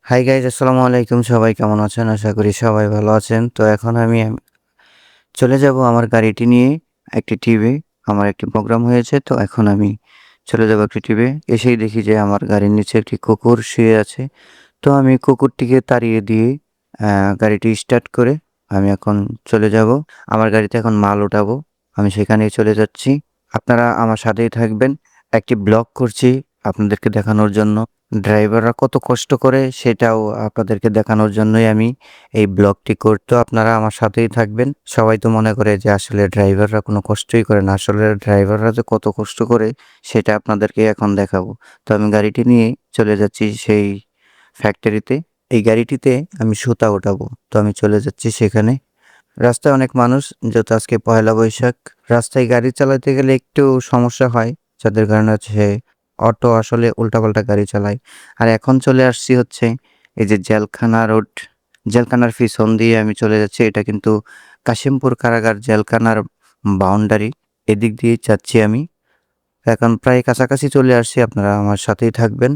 Hi guys, আসসালামু আলাইকুম। সবাই কেমন আছেন? আশা করি সবাই ভালো আছেন। তো এখন আমি চলে যাব আমার গাড়িটি নিয়ে একটি ট্রিপে। আমার একটি প্রোগ্রাম হয়েছে, তো এখন আমি চলে যাব একটি ট্রিপে। এসেই দেখি যে আমার গাড়ির নিচে একটি কুকুর শুয়ে আছে। তো আমি কুকুরটিকে তাড়িয়ে দিয়ে গাড়িটি স্টার্ট করে আমি এখন চলে যাব। আমার গাড়িতে এখন মাল উঠাবো। আমি সেখানেই চলে যাচ্ছি। আপনারা আমার সাথেই থাকবেন। একটি ব্লগ করছি আপনাদেরকে দেখানোর জন্য। ড্রাইভাররা কত কষ্ট করে সেটাও আপনাদেরকে দেখানোর জন্যই আমি এই ব্লগটি করতো। আপনারা আমার সাথেই থাকবেন। সবাই তো মনে করে যে আসলে ড্রাইভাররা কোনো কষ্টই করে না। আসলে ড্রাইভাররা যে কত কষ্ট করে সেটা আপনাদেরকে এখন দেখাবো। তো আমি গাড়িটি নিয়ে চলে যাচ্ছি সেই ফ্যাক্টরিতে। এই গাড়িটিতে আমি সুতা উঠাবো। তো আমি চলে যাচ্ছি সেখানে। রাস্তায় অনেক মানুষ, যেহেতু আজকে পহেলা বৈশাখ, রাস্তায় গাড়ি চালাতে গেলে একটু সমস্যা হয়। যাদের কারণে হচ্ছে অটো আসলে উল্টাপাল্টা গাড়ি চালায়। আর এখন চলে আসছি হচ্ছে এই যে জেলখানা রোড, জেলখানার পিছন দিয়ে আমি চলে যাচ্ছি। এটা কিন্তু কাশিমপুর কারাগার জেলখানার বাউন্ডারি। এদিক দিয়ে যাচ্ছি আমি। এখন প্রায় কাছাকাছি চলে আসছি। আপনারা আমার সাথেই থাকবেন।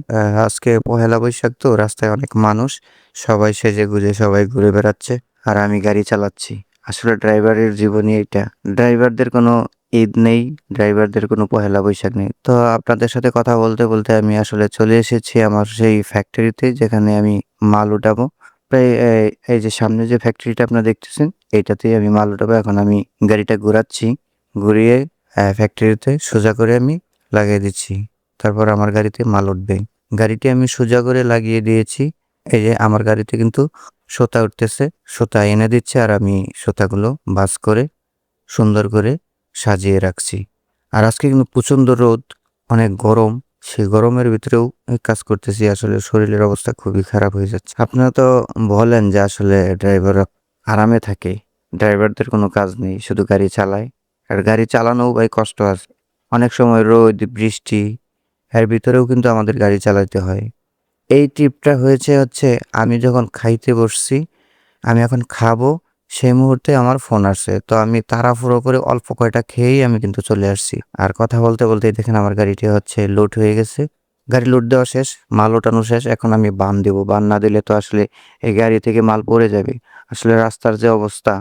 আজকে পহেলা বৈশাখ, তো রাস্তায় অনেক মানুষ, সবাই সেজেগুজে সবাই ঘুরে বেড়াচ্ছে আর আমি গাড়ি চালাচ্ছি। আসলে ড্রাইভারের জীবনই এটা। ড্রাইভারদের কোনো ঈদ নেই, ড্রাইভারদের কোনো পহেলা বৈশাখ নেই। তো আপনাদের সাথে কথা বলতে বলতে আমি আসলে চলে এসেছি আমার সেই ফ্যাক্টরিতে, যেখানে আমি মাল উঠাবো। প্রায় এই যে সামনে যে ফ্যাক্টরিটা আপনারা দেখতেছেন, এইটাতেই আমি মাল উঠাবো। এখন আমি গাড়িটা ঘোরাচ্ছি, ঘুরিয়ে ফ্যাক্টরিতে সোজা করে আমি লাগিয়ে দিচ্ছি। তারপর আমার গাড়িতে মাল উঠবে। গাড়িটি আমি সোজা করে লাগিয়ে দিয়েছি। এই যে আমার গাড়িতে কিন্তু সুতা উঠতেছে, সুতা এনে দিচ্ছে আর আমি সুতাগুলো ভাঁজ করে সুন্দর করে সাজিয়ে রাখছি। আর আজকে কিন্তু প্রচণ্ড রোদ, অনেক গরম। সেই গরমের ভিতরেও এই কাজ করতেছি। আসলে শরীরের অবস্থা খুবই খারাপ হয়ে যাচ্ছে। আপনারা তো বলেন যে আসলে ড্রাইভাররা আরামে থাকে, ড্রাইভারদের কোনো কাজ নেই, শুধু গাড়ি চালায়। আর গাড়ি চালানোও ভাই কষ্ট আছে। অনেক সময় রোদ, বৃষ্টি, এর ভিতরেও কিন্তু আমাদের গাড়ি চালাতে হয়। এই ট্রিপটা হয়েছে হচ্ছে আমি যখন খাইতে বসছি, আমি এখন খাবো, সেই মুহূর্তে আমার ফোন আসছে। তো আমি তাড়াহুড়ো করে অল্প কয়টা খেয়েই আমি কিন্তু চলে আসছি। আর কথা বলতে বলতেই দেখেন আমার গাড়িটি হচ্ছে লোড হয়ে গেছে। গাড়ি লোড দেওয়া শেষ, মাল ওঠানো শেষ। এখন আমি বান দেব। বান না দিলে তো আসলে এই গাড়ি থেকে মাল পড়ে যাবে। আসলে রাস্তার যে অবস্থা,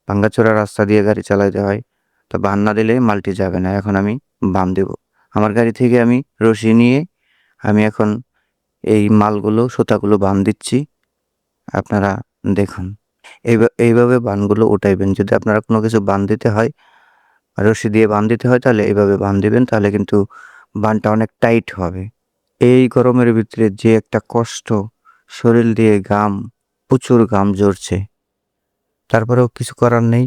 ভাঙ্গাচোরা রাস্তা দিয়ে গাড়ি চালাতে হয়। তো বান না দিলে মালটি যাবে না। এখন আমি বান দেব। আমার গাড়ি থেকে আমি রশি নিয়ে আমি এখন এই মালগুলো, সুতাগুলো বান দিচ্ছি। আপনারা দেখুন। এইভাবে বানগুলো উঠাইবেন। যদি আপনারা কোনো কিছু বান দিতে হয়, রশি দিয়ে বান দিতে হয়, তাহলে এইভাবে বান দিবেন। তাহলে কিন্তু বানটা অনেক টাইট হবে। এই গরমের ভিতরে যে একটা কষ্ট, শরীর দিয়ে ঘাম, প্রচুর ঘাম ঝরছে। তারপরেও কিছু করার নেই।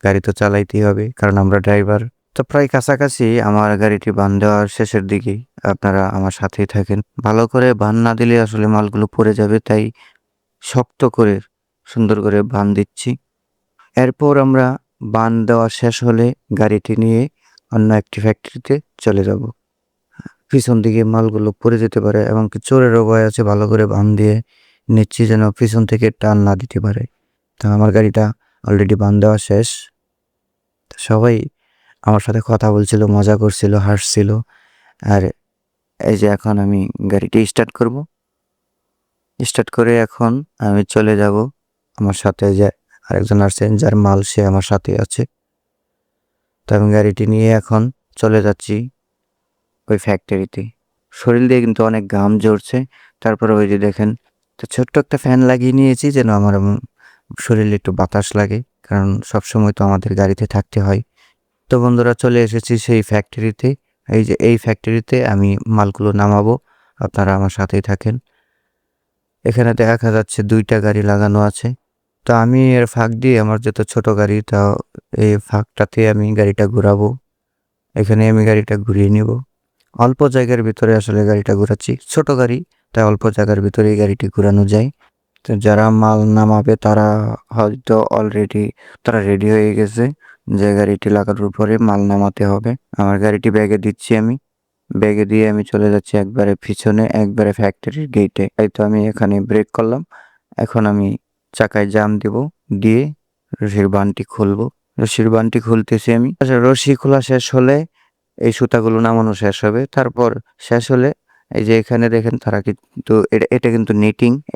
গাড়ি তো চালাইতেই হবে, কারণ আমরা ড্রাইভার। তো প্রায় কাছাকাছি আমার গাড়িটি বান দেওয়ার শেষের দিকেই। আপনারা আমার সাথেই থাকেন। ভালো করে বান না দিলে আসলে মালগুলো পড়ে যাবে, তাই শক্ত করে সুন্দর করে বান দিচ্ছি। এরপর আমরা বান দেওয়া শেষ হলে গাড়িটি নিয়ে অন্য একটি ফ্যাক্টরিতে চলে যাব। পিছন দিকে মালগুলো পড়ে যেতে পারে, এমনকি চোরেরও ভয় আছে। ভালো করে বান দিয়ে নিচ্ছি যেন পিছন থেকে টান না দিতে পারে। তো আমার গাড়িটা অলরেডি বান দেওয়া শেষ। তো সবাই আমার সাথে কথা বলছিল, মজা করছিল, হাসছিল। আর এই যে এখন আমি গাড়িটি স্টার্ট করব। স্টার্ট করে এখন আমি চলে যাব। আমার সাথে যে আরেকজন আসছেন, যার মাল, সে আমার সাথে আছে। তো আমি গাড়িটি নিয়ে এখন চলে যাচ্ছি ওই ফ্যাক্টরিতে। শরীর দিয়ে কিন্তু অনেক ঘাম ঝরছে। তারপরে ওই যে দেখেন, তো ছোট্ট একটা ফ্যান লাগিয়ে নিয়েছি যেন আমার শরীরে একটু বাতাস লাগে, কারণ সবসময় তো আমাদের গাড়িতে থাকতে হয়। তো বন্ধুরা, চলে এসেছি সেই ফ্যাক্টরিতে। এই যে এই ফ্যাক্টরিতে আমি মালগুলো নামাবো। আপনারা আমার সাথেই থাকেন। এখানে দেখা যাচ্ছে 2টা গাড়ি লাগানো আছে। তো আমি এর ফাঁক দিয়ে, আমার যত ছোট গাড়ি, তা এই ফাঁকটাতে আমি গাড়িটা ঘুরাবো। এখানে আমি গাড়িটা ঘুরিয়ে নিব। অল্প জায়গার ভিতরে আসলে গাড়িটা ঘোরাচ্ছি। ছোট গাড়ি, তাই অল্প জায়গার ভিতরেই গাড়িটি ঘোরানো যায়। তো যারা মাল নামাবে তারা হয়তো অলরেডি তারা রেডি হয়ে গেছে যে গাড়িটি লাগানোর পরে মাল নামাতে হবে। আমার গাড়িটি ব্যাগে দিচ্ছি আমি। ব্যাগে দিয়ে আমি চলে যাচ্ছি একবারে পিছনে, একবারে ফ্যাক্টরির গেটে। এই তো আমি এখানে ব্রেক করলাম। এখন আমি চাকায় জাম দিব, দিয়ে রশির বানটি খুলবো। রশির বানটি খুলতেছি আমি। আচ্ছা, রশি খোলা শেষ হলে এই সুতাগুলো নামানো শেষ হবে। তারপর শেষ হলে এই যে এখানে দেখেন তারা কিন্তু এটা কিন্তু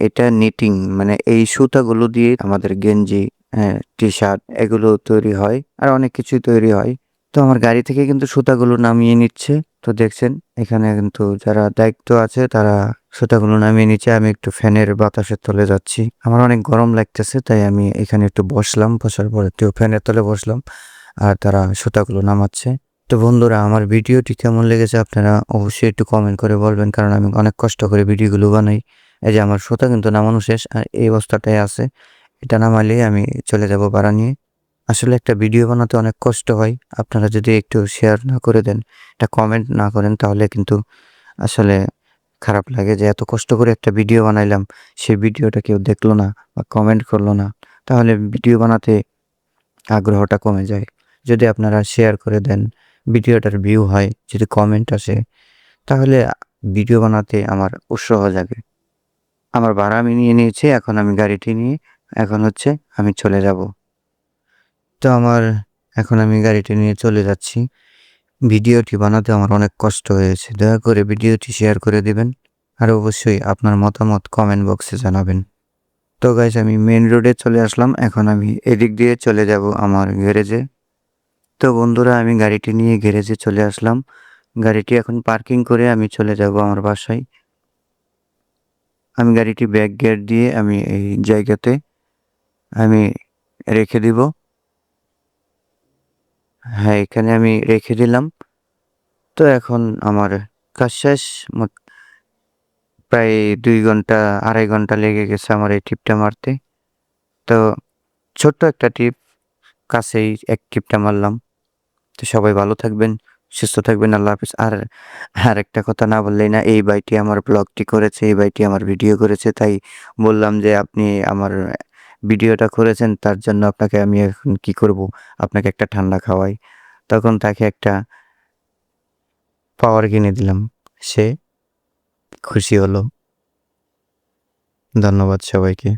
এটা নিটিং মানে এই সুতাগুলো দিয়ে আমাদের গেঞ্জি, হ্যাঁ, টি-শার্ট এগুলো তৈরি হয়। আর অনেক কিছুই তৈরি হয়। তো আমার গাড়ি থেকে কিন্তু সুতাগুলো নামিয়ে নিচ্ছে। তো দেখছেন এখানে কিন্তু যারা দায়িত্ব আছে তারা সুতাগুলো নামিয়ে নিচ্ছে। আমি একটু ফ্যানের বাতাসের তলে যাচ্ছি। আমার অনেক গরম লাগতেছে তাই আমি এখানে একটু বসলাম। বসার পর একটু ফ্যানের তলে বসলাম। আর তারা সুতাগুলো নামাচ্ছে। তো বন্ধুরা আমার ভিডিওটি কেমন লেগেছে আপনারা অবশ্যই একটু কমেন্ট করে বলবেন, কারণ আমি অনেক কষ্ট করে ভিডিওগুলো বানাই। এই যে আমার সুতা কিন্তু নামানো শেষ আর এই অবস্থাটাই আছে। এটা নামালেই আমি চলে যাব ভাড়া নিয়ে। আসলে একটা ভিডিও বানাতে অনেক কষ্ট হয়। আপনারা যদি একটু শেয়ার না করে দেন, একটা কমেন্ট না করেন তাহলে কিন্তু আসলে খারাপ লাগে যে এত কষ্ট করে একটা ভিডিও বানাইলাম, সেই ভিডিওটা কেউ দেখলো না বা কমেন্ট করলো না। তাহলে ভিডিও বানাতে আগ্রহটা কমে যায়। যদি আপনারা শেয়ার করে দেন, ভিডিওটার ভিউ হয়, যদি কমেন্ট আসে, তাহলে ভিডিও বানাতে আমার উৎসাহ জাগে। আমার ভাড়া আমি নিয়ে নিয়েছি, এখন আমি গাড়িটি নিয়ে এখন হচ্ছে আমি চলে যাব। তো এখন আমি গাড়িটি নিয়ে চলে যাচ্ছি। ভিডিওটি বানাতে আমার অনেক কষ্ট হয়েছে। দয়া করে ভিডিওটি শেয়ার করে দিবেন। আর অবশ্যই আপনার মতামত কমেন্ট বক্সে জানাবেন। তো গাইস আমি মেইন রোডে চলে আসলাম। এখন আমি এদিক দিয়ে চলে যাব আমার গ্যারেজে। তো বন্ধুরা আমি গাড়িটি নিয়ে গ্যারেজে চলে আসলাম। গাড়িটি এখন পার্কিং করে আমি চলে যাব আমার বাসায়। আমি গাড়িটি ব্যাক গিয়ার দিয়ে আমি এই জায়গাতে আমি রেখে দিব। হ্যাঁ, এখানে আমি রেখে দিলাম। তো এখন আমার কাজ শেষ। প্রায় ২ ঘন্টা ২.৫ ঘন্টা লেগে গেছে আমার এই ট্রিপটা মারতে। তো ছোট্ট একটা ট্রিপ, কাছেই এক ট্রিপটা মারলাম। তো সবাই ভালো থাকবেন, সুস্থ থাকবেন। আল্লাহ হাফেজ। আর আরেকটা কথা না বললেই না, এই ভাইটি আমার ব্লগটি করেছে, এই ভাইটি আমার ভিডিও করেছে। তাই বললাম যে আপনি আমার ভিডিওটা করেছেন তার জন্য আপনাকে আমি এখন কি করব? আপনাকে একটা ঠান্ডা খাওয়াই। তখন তাকে একটা পাওয়ার কিনে দিলাম। সে খুশি হলো। ধন্যবাদ সবাইকে।